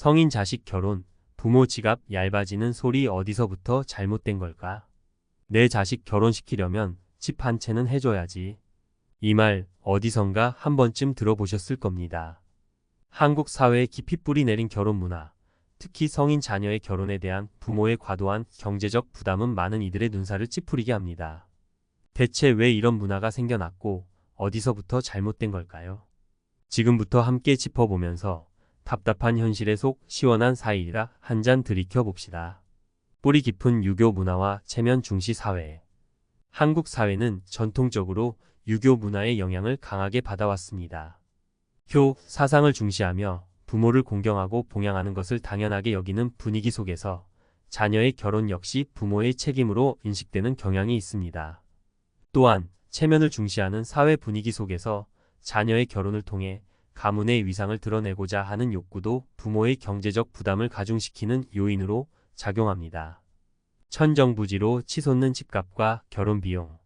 성인 자식 결혼, 부모 지갑 얇아지는 소리 어디서부터 잘못된 걸까? 내 자식 결혼시키려면 집 한 채는 해줘야지. 이 말 어디선가 한 번쯤 들어보셨을 겁니다. 한국 사회에 깊이 뿌리 내린 결혼 문화, 특히 성인 자녀의 결혼에 대한 부모의 과도한 경제적 부담은 많은 이들의 눈살을 찌푸리게 합니다. 대체 왜 이런 문화가 생겨났고 어디서부터 잘못된 걸까요? 지금부터 함께 짚어보면서 답답한 현실에 속 시원한 사이다 한 잔 들이켜 봅시다. 뿌리 깊은 유교 문화와 체면 중시 사회. 한국 사회는 전통적으로 유교 문화의 영향을 강하게 받아왔습니다. 효, 사상을 중시하며 부모를 공경하고 봉양하는 것을 당연하게 여기는 분위기 속에서 자녀의 결혼 역시 부모의 책임으로 인식되는 경향이 있습니다. 또한 체면을 중시하는 사회 분위기 속에서 자녀의 결혼을 통해 가문의 위상을 드러내고자 하는 욕구도 부모의 경제적 부담을 가중시키는 요인으로 작용합니다. 천정부지로 치솟는 집값과 결혼 비용.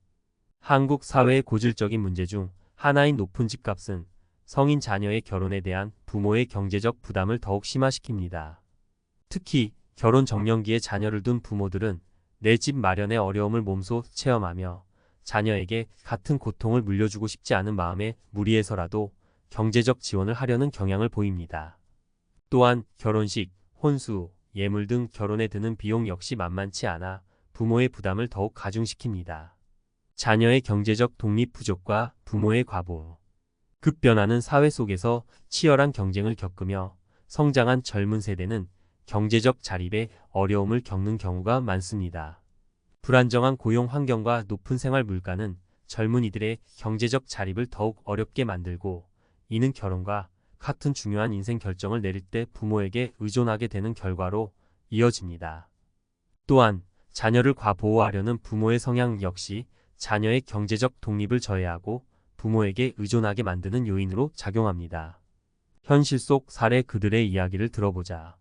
한국 사회의 고질적인 문제 중 하나인 높은 집값은 성인 자녀의 결혼에 대한 부모의 경제적 부담을 더욱 심화시킵니다. 특히 결혼 적령기에 자녀를 둔 부모들은 내 집 마련의 어려움을 몸소 체험하며 자녀에게 같은 고통을 물려주고 싶지 않은 마음에 무리해서라도 경제적 지원을 하려는 경향을 보입니다. 또한 결혼식, 혼수, 예물 등 결혼에 드는 비용 역시 만만치 않아 부모의 부담을 더욱 가중시킵니다. 자녀의 경제적 독립 부족과 부모의 과보. 급변하는 사회 속에서 치열한 경쟁을 겪으며 성장한 젊은 세대는 경제적 자립에 어려움을 겪는 경우가 많습니다. 불안정한 고용 환경과 높은 생활 물가는 젊은이들의 경제적 자립을 더욱 어렵게 만들고 이는 결혼과 같은 중요한 인생 결정을 내릴 때 부모에게 의존하게 되는 결과로 이어집니다. 또한 자녀를 과보호하려는 부모의 성향 역시 자녀의 경제적 독립을 저해하고 부모에게 의존하게 만드는 요인으로 작용합니다. 현실 속 사례 그들의 이야기를 들어보자.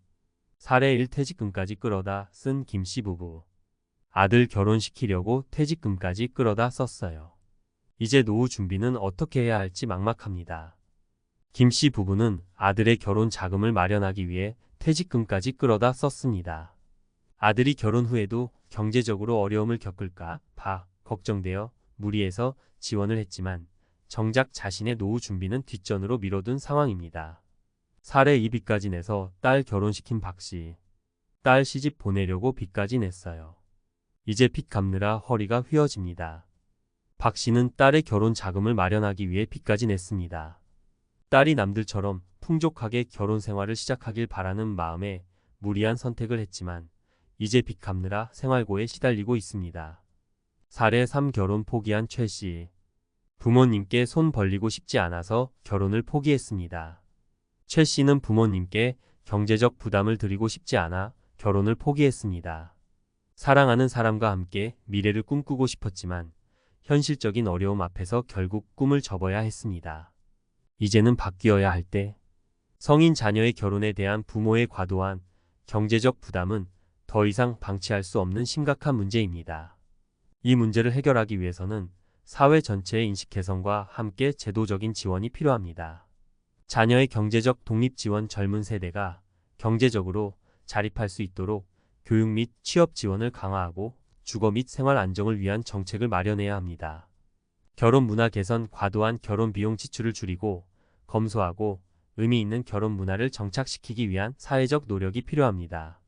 사례 1. 퇴직금까지 끌어다 쓴 김씨 부부. 아들 결혼시키려고 퇴직금까지 끌어다 썼어요. 이제 노후 준비는 어떻게 해야 할지 막막합니다. 김씨 부부는 아들의 결혼 자금을 마련하기 위해 퇴직금까지 끌어다 썼습니다. 아들이 결혼 후에도 경제적으로 어려움을 겪을까 봐 걱정되어 무리해서 지원을 했지만 정작 자신의 노후 준비는 뒷전으로 미뤄둔 상황입니다. 사례 2빚까지 내서 딸 결혼시킨 박씨. 딸 시집 보내려고 빚까지 냈어요. 이제 빚 갚느라 허리가 휘어집니다. 박씨는 딸의 결혼 자금을 마련하기 위해 빚까지 냈습니다. 딸이 남들처럼 풍족하게 결혼 생활을 시작하길 바라는 마음에 무리한 선택을 했지만 이제 빚 갚느라 생활고에 시달리고 있습니다. 사례 3. 결혼 포기한 최씨. 부모님께 손 벌리고 싶지 않아서 결혼을 포기했습니다. 최씨는 부모님께 경제적 부담을 드리고 싶지 않아 결혼을 포기했습니다. 사랑하는 사람과 함께 미래를 꿈꾸고 싶었지만 현실적인 어려움 앞에서 결국 꿈을 접어야 했습니다. 이제는 바뀌어야 할 때. 성인 자녀의 결혼에 대한 부모의 과도한 경제적 부담은 더 이상 방치할 수 없는 심각한 문제입니다. 이 문제를 해결하기 위해서는 사회 전체의 인식 개선과 함께 제도적인 지원이 필요합니다. 자녀의 경제적 독립 지원. 젊은 세대가 경제적으로 자립할 수 있도록 교육 및 취업 지원을 강화하고 주거 및 생활 안정을 위한 정책을 마련해야 합니다. 결혼 문화 개선. 과도한 결혼 비용 지출을 줄이고 검소하고 의미 있는 결혼 문화를 정착시키기 위한 사회적 노력이 필요합니다.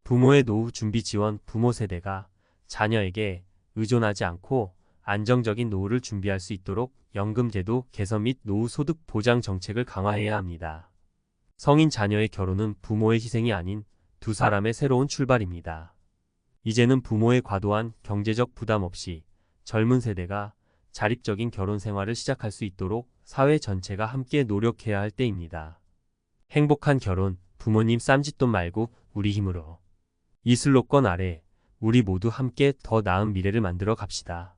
부모의 노후 준비 지원. 부모 세대가 자녀에게 의존하지 않고 안정적인 노후를 준비할 수 있도록 연금제도 개선 및 노후 소득 보장 정책을 강화해야 합니다. 성인 자녀의 결혼은 부모의 희생이 아닌 두 사람의 새로운 출발입니다. 이제는 부모의 과도한 경제적 부담 없이 젊은 세대가 자립적인 결혼 생활을 시작할 수 있도록 사회 전체가 함께 노력해야 할 때입니다. 행복한 결혼. 부모님 쌈짓돈 말고 우리 힘으로. 이 슬로건 아래 우리 모두 함께 더 나은 미래를 만들어 갑시다.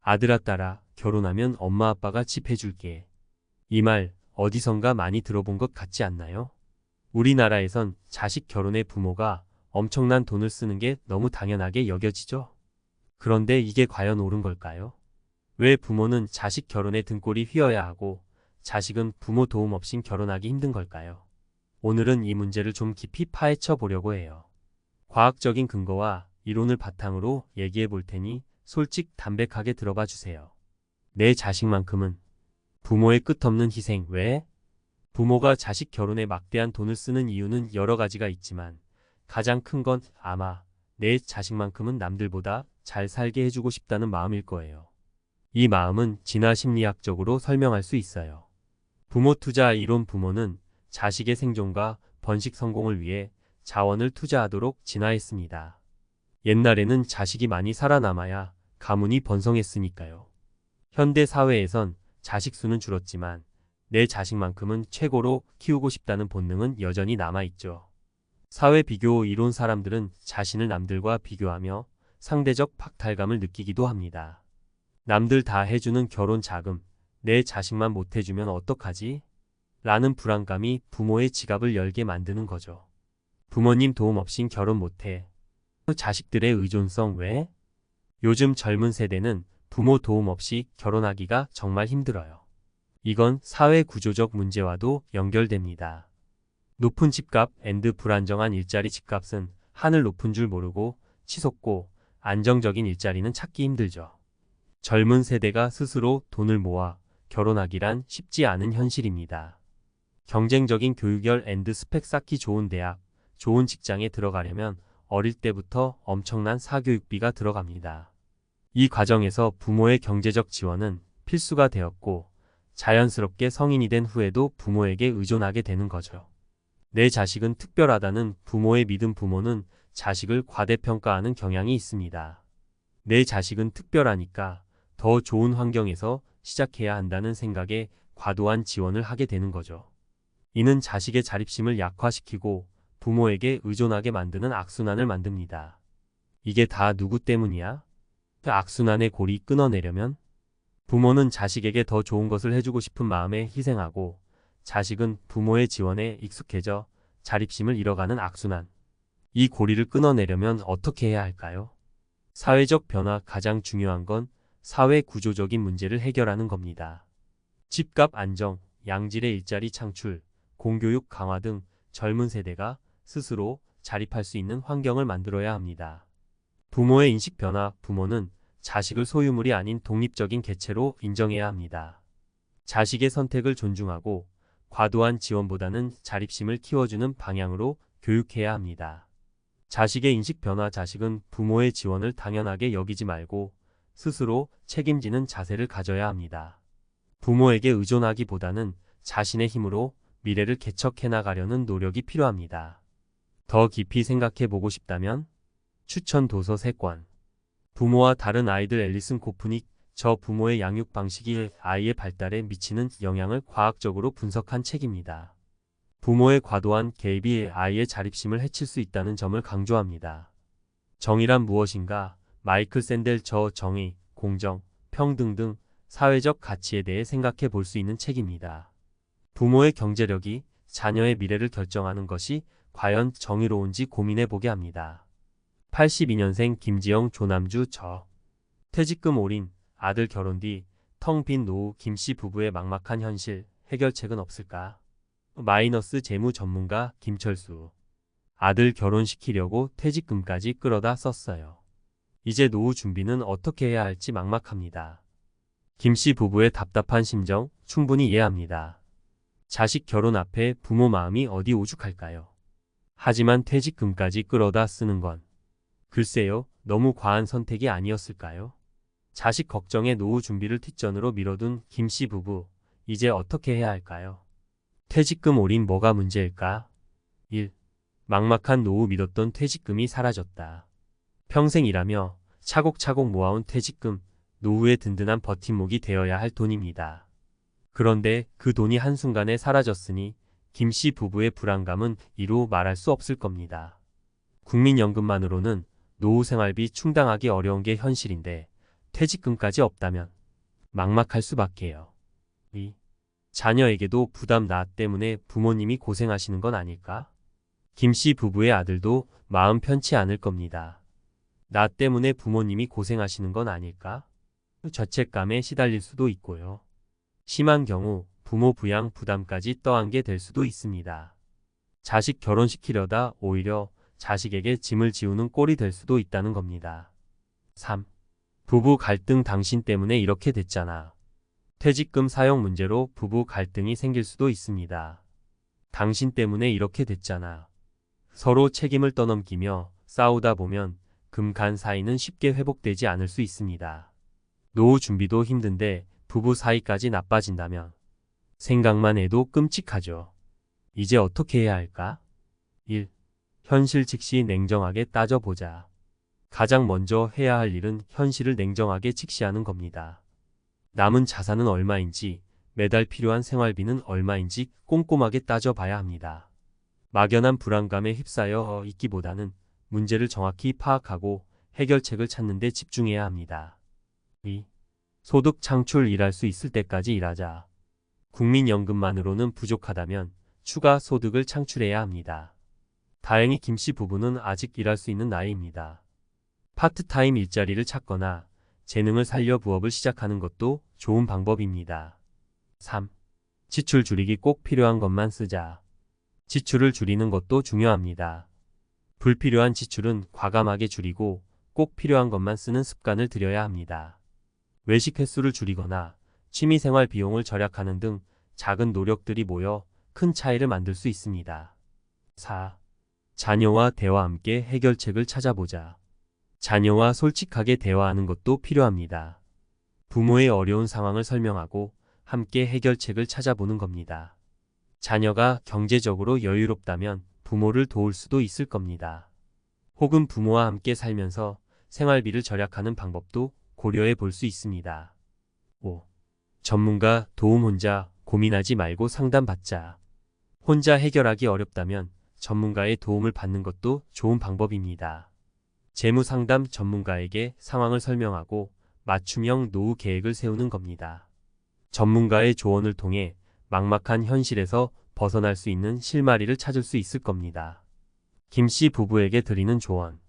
아들아 딸아 결혼하면 엄마 아빠가 집 해줄게. 이 말 어디선가 많이 들어본 것 같지 않나요? 우리나라에선 자식 결혼에 부모가 엄청난 돈을 쓰는 게 너무 당연하게 여겨지죠? 그런데 이게 과연 옳은 걸까요? 왜 부모는 자식 결혼에 등골이 휘어야 하고 자식은 부모 도움 없인 결혼하기 힘든 걸까요? 오늘은 이 문제를 좀 깊이 파헤쳐 보려고 해요. 과학적인 근거와 이론을 바탕으로 얘기해 볼 테니 솔직담백하게 들어봐 주세요. 내 자식만큼은 부모의 끝없는 희생 외에 부모가 자식 결혼에 막대한 돈을 쓰는 이유는 여러 가지가 있지만 가장 큰 건 아마 내 자식만큼은 남들보다 잘 살게 해주고 싶다는 마음일 거예요. 이 마음은 진화 심리학적으로 설명할 수 있어요. 부모 투자 이론 부모는 자식의 생존과 번식 성공을 위해 자원을 투자하도록 진화했습니다. 옛날에는 자식이 많이 살아남아야 가문이 번성했으니까요. 현대 사회에선 자식 수는 줄었지만 내 자식만큼은 최고로 키우고 싶다는 본능은 여전히 남아있죠. 사회 비교 이론 사람들은 자신을 남들과 비교하며 상대적 박탈감을 느끼기도 합니다. 남들 다 해주는 결혼 자금, 내 자식만 못 해주면 어떡하지? 라는 불안감이 부모의 지갑을 열게 만드는 거죠. 부모님 도움 없인 결혼 못해. 자식들의 의존성 외에 요즘 젊은 세대는 부모 도움 없이 결혼하기가 정말 힘들어요. 이건 사회 구조적 문제와도 연결됩니다. 높은 집값 앤드 불안정한 일자리 집값은 하늘 높은 줄 모르고 치솟고 안정적인 일자리는 찾기 힘들죠. 젊은 세대가 스스로 돈을 모아 결혼하기란 쉽지 않은 현실입니다. 경쟁적인 교육열 앤드 스펙 쌓기 좋은 대학, 좋은 직장에 들어가려면 어릴 때부터 엄청난 사교육비가 들어갑니다. 이 과정에서 부모의 경제적 지원은 필수가 되었고 자연스럽게 성인이 된 후에도 부모에게 의존하게 되는 거죠. 내 자식은 특별하다는 부모의 믿음 부모는 자식을 과대평가하는 경향이 있습니다. 내 자식은 특별하니까 더 좋은 환경에서 시작해야 한다는 생각에 과도한 지원을 하게 되는 거죠. 이는 자식의 자립심을 약화시키고 부모에게 의존하게 만드는 악순환을 만듭니다. 이게 다 누구 때문이야? 그 악순환의 고리 끊어내려면 부모는 자식에게 더 좋은 것을 해주고 싶은 마음에 희생하고 자식은 부모의 지원에 익숙해져 자립심을 잃어가는 악순환. 이 고리를 끊어내려면 어떻게 해야 할까요? 사회적 변화 가장 중요한 건 사회 구조적인 문제를 해결하는 겁니다. 집값 안정, 양질의 일자리 창출, 공교육 강화 등 젊은 세대가 스스로 자립할 수 있는 환경을 만들어야 합니다. 부모의 인식 변화, 부모는 자식을 소유물이 아닌 독립적인 개체로 인정해야 합니다. 자식의 선택을 존중하고 과도한 지원보다는 자립심을 키워주는 방향으로 교육해야 합니다. 자식의 인식 변화 자식은 부모의 지원을 당연하게 여기지 말고 스스로 책임지는 자세를 가져야 합니다. 부모에게 의존하기보다는 자신의 힘으로 미래를 개척해 나가려는 노력이 필요합니다. 더 깊이 생각해 보고 싶다면 추천 도서 3권. 부모와 다른 아이들 앨리슨 코프닉 저 부모의 양육 방식이 아이의 발달에 미치는 영향을 과학적으로 분석한 책입니다. 부모의 과도한 개입이 아이의 자립심을 해칠 수 있다는 점을 강조합니다. 정의란 무엇인가? 마이클 샌델 저 정의, 공정, 평등 등 사회적 가치에 대해 생각해 볼 수 있는 책입니다. 부모의 경제력이 자녀의 미래를 결정하는 것이 과연 정의로운지 고민해 보게 합니다. 82년생 김지영 조남주 저. 퇴직금 올인, 아들 결혼 뒤 텅 빈 노후 김씨 부부의 막막한 현실, 해결책은 없을까? 마이너스 재무 전문가 김철수. 아들 결혼시키려고 퇴직금까지 끌어다 썼어요. 이제 노후 준비는 어떻게 해야 할지 막막합니다. 김씨 부부의 답답한 심정 충분히 이해합니다. 자식 결혼 앞에 부모 마음이 어디 오죽할까요? 하지만 퇴직금까지 끌어다 쓰는 건 글쎄요, 너무 과한 선택이 아니었을까요? 자식 걱정에 노후 준비를 뒷전으로 미뤄둔 김씨 부부, 이제 어떻게 해야 할까요? 퇴직금 올인 뭐가 문제일까? 1. 막막한 노후 믿었던 퇴직금이 사라졌다. 평생 일하며 차곡차곡 모아온 퇴직금, 노후의 든든한 버팀목이 되어야 할 돈입니다. 그런데 그 돈이 한순간에 사라졌으니 김씨 부부의 불안감은 이루 말할 수 없을 겁니다. 국민연금만으로는 노후 생활비 충당하기 어려운 게 현실인데 퇴직금까지 없다면 막막할 수밖에요. 2. 자녀에게도 부담 나 때문에 부모님이 고생하시는 건 아닐까? 김씨 부부의 아들도 마음 편치 않을 겁니다. 나 때문에 부모님이 고생하시는 건 아닐까? 죄책감에 시달릴 수도 있고요. 심한 경우 부모 부양 부담까지 떠안게 될 수도 있습니다. 자식 결혼시키려다 오히려 자식에게 짐을 지우는 꼴이 될 수도 있다는 겁니다. 3. 부부 갈등 당신 때문에 이렇게 됐잖아. 퇴직금 사용 문제로 부부 갈등이 생길 수도 있습니다. 당신 때문에 이렇게 됐잖아. 서로 책임을 떠넘기며 싸우다 보면 금, 간 사이는 쉽게 회복되지 않을 수 있습니다. 노후 준비도 힘든데 부부 사이까지 나빠진다면 생각만 해도 끔찍하죠. 이제 어떻게 해야 할까? 1. 현실 직시 냉정하게 따져보자. 가장 먼저 해야 할 일은 현실을 냉정하게 직시하는 겁니다. 남은 자산은 얼마인지, 매달 필요한 생활비는 얼마인지 꼼꼼하게 따져봐야 합니다. 막연한 불안감에 휩싸여 있기보다는 문제를 정확히 파악하고 해결책을 찾는 데 집중해야 합니다. 2. 소득 창출 일할 수 있을 때까지 일하자. 국민연금만으로는 부족하다면 추가 소득을 창출해야 합니다. 다행히 김씨 부부는 아직 일할 수 있는 나이입니다. 파트타임 일자리를 찾거나 재능을 살려 부업을 시작하는 것도 좋은 방법입니다. 3. 지출 줄이기 꼭 필요한 것만 쓰자. 지출을 줄이는 것도 중요합니다. 불필요한 지출은 과감하게 줄이고 꼭 필요한 것만 쓰는 습관을 들여야 합니다. 외식 횟수를 줄이거나 취미생활 비용을 절약하는 등 작은 노력들이 모여 큰 차이를 만들 수 있습니다. 4. 자녀와 대화 함께 해결책을 찾아보자. 자녀와 솔직하게 대화하는 것도 필요합니다. 부모의 어려운 상황을 설명하고 함께 해결책을 찾아보는 겁니다. 자녀가 경제적으로 여유롭다면 부모를 도울 수도 있을 겁니다. 혹은 부모와 함께 살면서 생활비를 절약하는 방법도 고려해 볼 수 있습니다. 5. 전문가 도움 혼자 고민하지 말고 상담받자. 혼자 해결하기 어렵다면 전문가의 도움을 받는 것도 좋은 방법입니다. 재무상담 전문가에게 상황을 설명하고 맞춤형 노후 계획을 세우는 겁니다. 전문가의 조언을 통해 막막한 현실에서 벗어날 수 있는 실마리를 찾을 수 있을 겁니다. 김씨 부부에게 드리는 조언.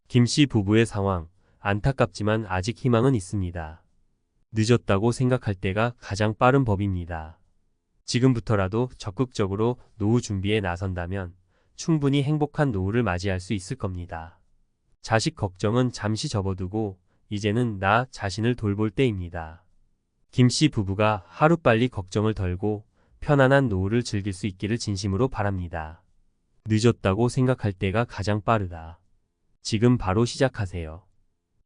김씨 부부의 상황, 안타깝지만 아직 희망은 있습니다. 늦었다고 생각할 때가 가장 빠른 법입니다. 지금부터라도 적극적으로 노후 준비에 나선다면 충분히 행복한 노후를 맞이할 수 있을 겁니다. 자식 걱정은 잠시 접어두고 이제는 나 자신을 돌볼 때입니다. 김씨 부부가 하루빨리 걱정을 덜고 편안한 노후를 즐길 수 있기를 진심으로 바랍니다. 늦었다고 생각할 때가 가장 빠르다. 지금 바로 시작하세요.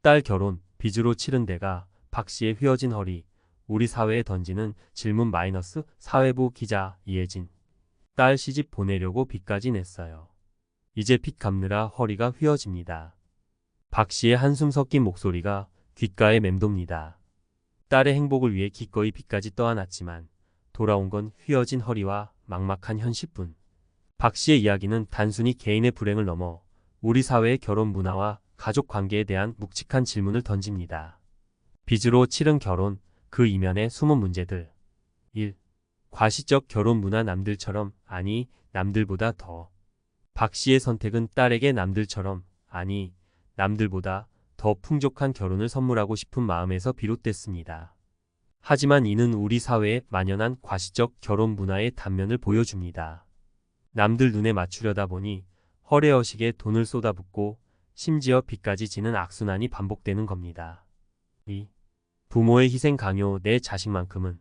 딸 결혼, 빚으로 치른 데가 박씨의 휘어진 허리, 우리 사회에 던지는 질문 마이너스 사회부 기자 이혜진. 딸 시집 보내려고 빚까지 냈어요. 이제 빚 갚느라 허리가 휘어집니다. 박씨의 한숨 섞인 목소리가 귓가에 맴돕니다. 딸의 행복을 위해 기꺼이 빚까지 떠안았지만 돌아온 건 휘어진 허리와 막막한 현실뿐. 박씨의 이야기는 단순히 개인의 불행을 넘어 우리 사회의 결혼 문화와 가족 관계에 대한 묵직한 질문을 던집니다. 빚으로 치른 결혼, 그 이면의 숨은 문제들. 1. 과시적 결혼 문화 남들처럼, 아니 남들보다 더. 박씨의 선택은 딸에게 남들처럼, 아니 남들보다 더 풍족한 결혼을 선물하고 싶은 마음에서 비롯됐습니다. 하지만 이는 우리 사회에 만연한 과시적 결혼 문화의 단면을 보여줍니다. 남들 눈에 맞추려다 보니 허례허식에 돈을 쏟아붓고 심지어 빚까지 지는 악순환이 반복되는 겁니다. 2. 부모의 희생 강요. 내 자식만큼은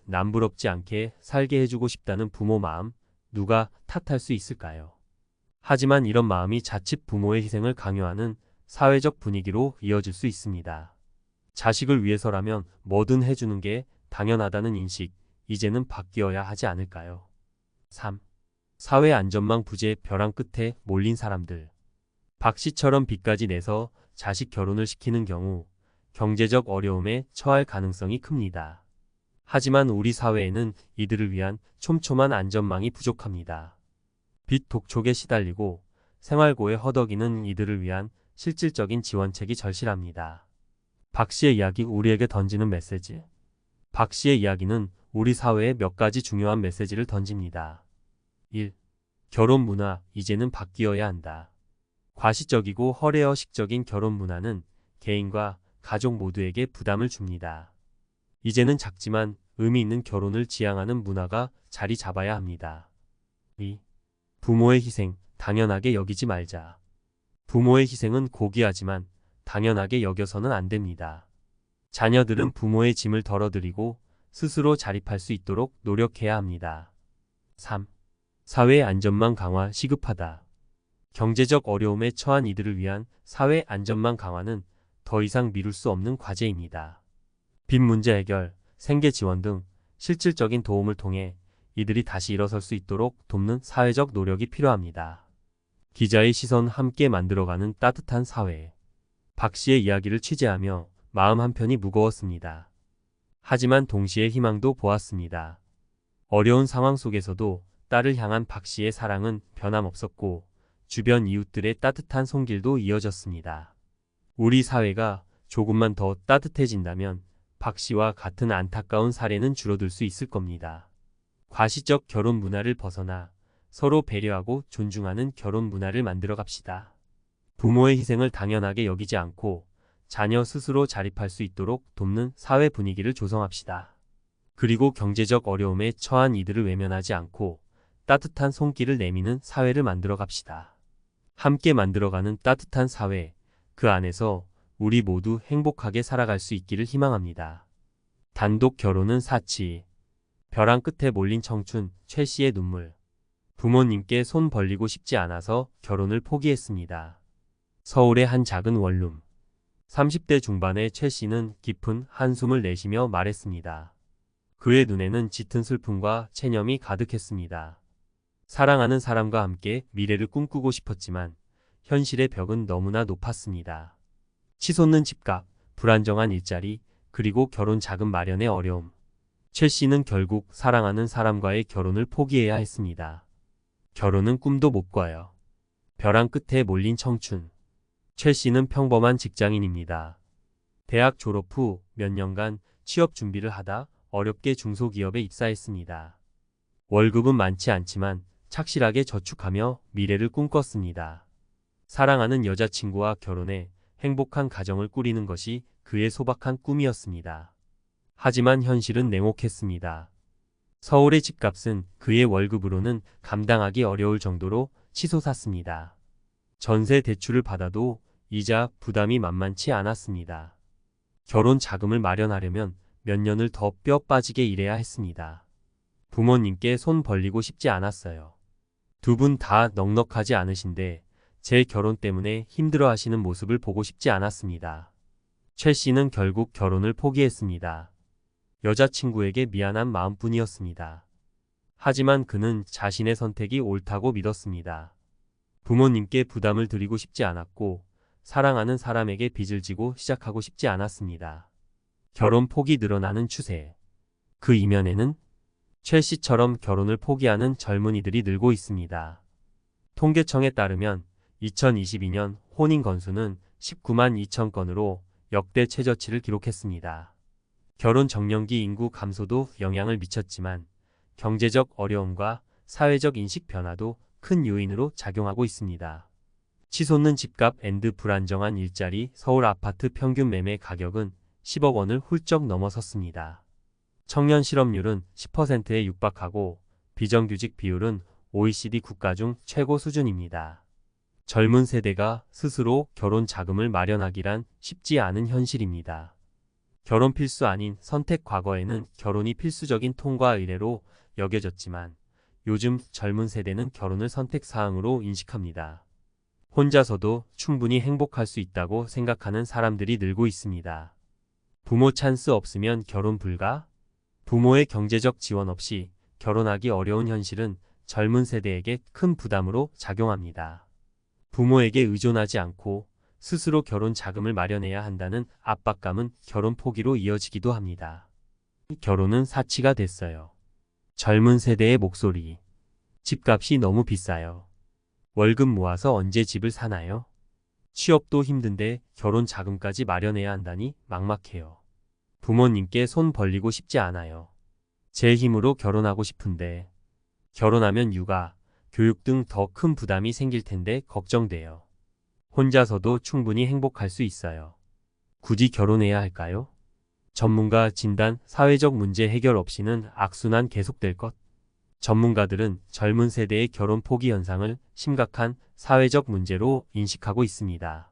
남부럽지 않게 살게 해주고 싶다는 부모 마음, 누가 탓할 수 있을까요? 하지만 이런 마음이 자칫 부모의 희생을 강요하는 사회적 분위기로 이어질 수 있습니다. 자식을 위해서라면 뭐든 해주는 게 당연하다는 인식, 이제는 바뀌어야 하지 않을까요? 3. 사회 안전망 부재. 벼랑 끝에 몰린 사람들. 박씨처럼 빚까지 내서 자식 결혼을 시키는 경우 경제적 어려움에 처할 가능성이 큽니다. 하지만 우리 사회에는 이들을 위한 촘촘한 안전망이 부족합니다. 빚 독촉에 시달리고 생활고에 허덕이는 이들을 위한 실질적인 지원책이 절실합니다. 박씨의 이야기, 우리에게 던지는 메시지. 박씨의 이야기는 우리 사회에 몇 가지 중요한 메시지를 던집니다. 1. 결혼 문화, 이제는 바뀌어야 한다. 과시적이고 허례허식적인 결혼 문화는 개인과 가족 모두에게 부담을 줍니다. 이제는 작지만 의미 있는 결혼을 지향하는 문화가 자리 잡아야 합니다. 2. 부모의 희생, 당연하게 여기지 말자. 부모의 희생은 고귀하지만 당연하게 여겨서는 안 됩니다. 자녀들은 부모의 짐을 덜어드리고 스스로 자립할 수 있도록 노력해야 합니다. 3. 사회 안전망 강화 시급하다. 경제적 어려움에 처한 이들을 위한 사회 안전망 강화는 더 이상 미룰 수 없는 과제입니다. 빚 문제 해결, 생계 지원 등 실질적인 도움을 통해 이들이 다시 일어설 수 있도록 돕는 사회적 노력이 필요합니다. 기자의 시선 함께 만들어가는 따뜻한 사회. 박 씨의 이야기를 취재하며 마음 한편이 무거웠습니다. 하지만 동시에 희망도 보았습니다. 어려운 상황 속에서도 딸을 향한 박 씨의 사랑은 변함없었고 주변 이웃들의 따뜻한 손길도 이어졌습니다. 우리 사회가 조금만 더 따뜻해진다면 박 씨와 같은 안타까운 사례는 줄어들 수 있을 겁니다. 과시적 결혼 문화를 벗어나 서로 배려하고 존중하는 결혼 문화를 만들어 갑시다. 부모의 희생을 당연하게 여기지 않고 자녀 스스로 자립할 수 있도록 돕는 사회 분위기를 조성합시다. 그리고 경제적 어려움에 처한 이들을 외면하지 않고 따뜻한 손길을 내미는 사회를 만들어 갑시다. 함께 만들어가는 따뜻한 사회, 그 안에서 우리 모두 행복하게 살아갈 수 있기를 희망합니다. 단독 결혼은 사치. 벼랑 끝에 몰린 청춘, 최 씨의 눈물. 부모님께 손 벌리고 싶지 않아서 결혼을 포기했습니다. 서울의 한 작은 원룸. 30대 중반의 최 씨는 깊은 한숨을 내쉬며 말했습니다. 그의 눈에는 짙은 슬픔과 체념이 가득했습니다. 사랑하는 사람과 함께 미래를 꿈꾸고 싶었지만 현실의 벽은 너무나 높았습니다. 치솟는 집값, 불안정한 일자리, 그리고 결혼 자금 마련의 어려움. 최 씨는 결국 사랑하는 사람과의 결혼을 포기해야 했습니다. 결혼은 꿈도 못 꿔요. 벼랑 끝에 몰린 청춘. 최 씨는 평범한 직장인입니다. 대학 졸업 후 몇 년간 취업 준비를 하다 어렵게 중소기업에 입사했습니다. 월급은 많지 않지만 착실하게 저축하며 미래를 꿈꿨습니다. 사랑하는 여자친구와 결혼해 행복한 가정을 꾸리는 것이 그의 소박한 꿈이었습니다. 하지만 현실은 냉혹했습니다. 서울의 집값은 그의 월급으로는 감당하기 어려울 정도로 치솟았습니다. 전세 대출을 받아도 이자 부담이 만만치 않았습니다. 결혼 자금을 마련하려면 몇 년을 더 뼈 빠지게 일해야 했습니다. 부모님께 손 벌리고 싶지 않았어요. 두 분 다 넉넉하지 않으신데 제 결혼 때문에 힘들어하시는 모습을 보고 싶지 않았습니다. 최 씨는 결국 결혼을 포기했습니다. 여자친구에게 미안한 마음뿐이었습니다. 하지만 그는 자신의 선택이 옳다고 믿었습니다. 부모님께 부담을 드리고 싶지 않았고 사랑하는 사람에게 빚을 지고 시작하고 싶지 않았습니다. 결혼 포기 늘어나는 추세. 그 이면에는 최 씨처럼 결혼을 포기하는 젊은이들이 늘고 있습니다. 통계청에 따르면 2022년 혼인 건수는 19만 2천 건으로 역대 최저치를 기록했습니다. 결혼 정년기 인구 감소도 영향을 미쳤지만 경제적 어려움과 사회적 인식 변화도 큰 요인으로 작용하고 있습니다. 치솟는 집값 앤드 불안정한 일자리. 서울 아파트 평균 매매 가격은 10억 원을 훌쩍 넘어섰습니다. 청년 실업률은 10%에 육박하고 비정규직 비율은 OECD 국가 중 최고 수준입니다. 젊은 세대가 스스로 결혼 자금을 마련하기란 쉽지 않은 현실입니다. 결혼 필수 아닌 선택. 과거에는 결혼이 필수적인 통과 의례로 여겨졌지만 요즘 젊은 세대는 결혼을 선택 사항으로 인식합니다. 혼자서도 충분히 행복할 수 있다고 생각하는 사람들이 늘고 있습니다. 부모 찬스 없으면 결혼 불가? 부모의 경제적 지원 없이 결혼하기 어려운 현실은 젊은 세대에게 큰 부담으로 작용합니다. 부모에게 의존하지 않고 스스로 결혼 자금을 마련해야 한다는 압박감은 결혼 포기로 이어지기도 합니다. 결혼은 사치가 됐어요. 젊은 세대의 목소리. 집값이 너무 비싸요. 월급 모아서 언제 집을 사나요? 취업도 힘든데 결혼 자금까지 마련해야 한다니 막막해요. 부모님께 손 벌리고 싶지 않아요. 제 힘으로 결혼하고 싶은데 결혼하면 육아, 교육 등 더 큰 부담이 생길 텐데 걱정돼요. 혼자서도 충분히 행복할 수 있어요. 굳이 결혼해야 할까요? 전문가 진단. 사회적 문제 해결 없이는 악순환 계속될 것. 전문가들은 젊은 세대의 결혼 포기 현상을 심각한 사회적 문제로 인식하고 있습니다.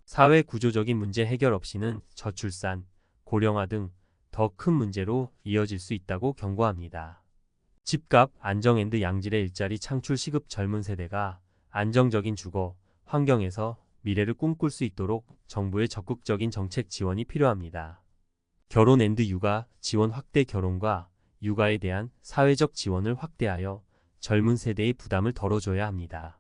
사회 구조적인 문제 해결 없이는 저출산, 고령화 등 더 큰 문제로 이어질 수 있다고 경고합니다. 집값 안정 앤드 양질의 일자리 창출 시급 젊은 세대가 안정적인 주거, 환경에서 미래를 꿈꿀 수 있도록 정부의 적극적인 정책 지원이 필요합니다. 결혼 앤드 육아 지원 확대 결혼과 육아에 대한 사회적 지원을 확대하여 젊은 세대의 부담을 덜어줘야 합니다.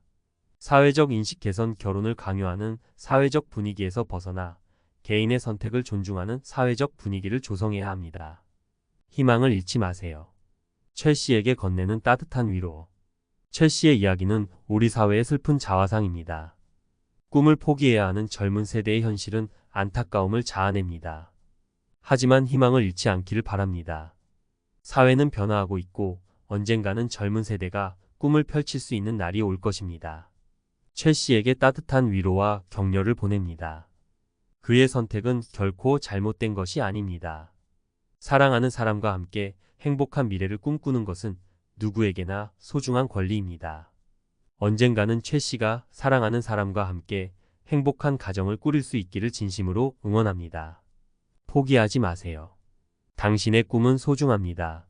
사회적 인식 개선 결혼을 강요하는 사회적 분위기에서 벗어나 개인의 선택을 존중하는 사회적 분위기를 조성해야 합니다. 희망을 잃지 마세요. 최 씨에게 건네는 따뜻한 위로. 최 씨의 이야기는 우리 사회의 슬픈 자화상입니다. 꿈을 포기해야 하는 젊은 세대의 현실은 안타까움을 자아냅니다. 하지만 희망을 잃지 않기를 바랍니다. 사회는 변화하고 있고 언젠가는 젊은 세대가 꿈을 펼칠 수 있는 날이 올 것입니다. 최 씨에게 따뜻한 위로와 격려를 보냅니다. 그의 선택은 결코 잘못된 것이 아닙니다. 사랑하는 사람과 함께 행복한 미래를 꿈꾸는 것은 누구에게나 소중한 권리입니다. 언젠가는 최 씨가 사랑하는 사람과 함께 행복한 가정을 꾸릴 수 있기를 진심으로 응원합니다. 포기하지 마세요. 당신의 꿈은 소중합니다.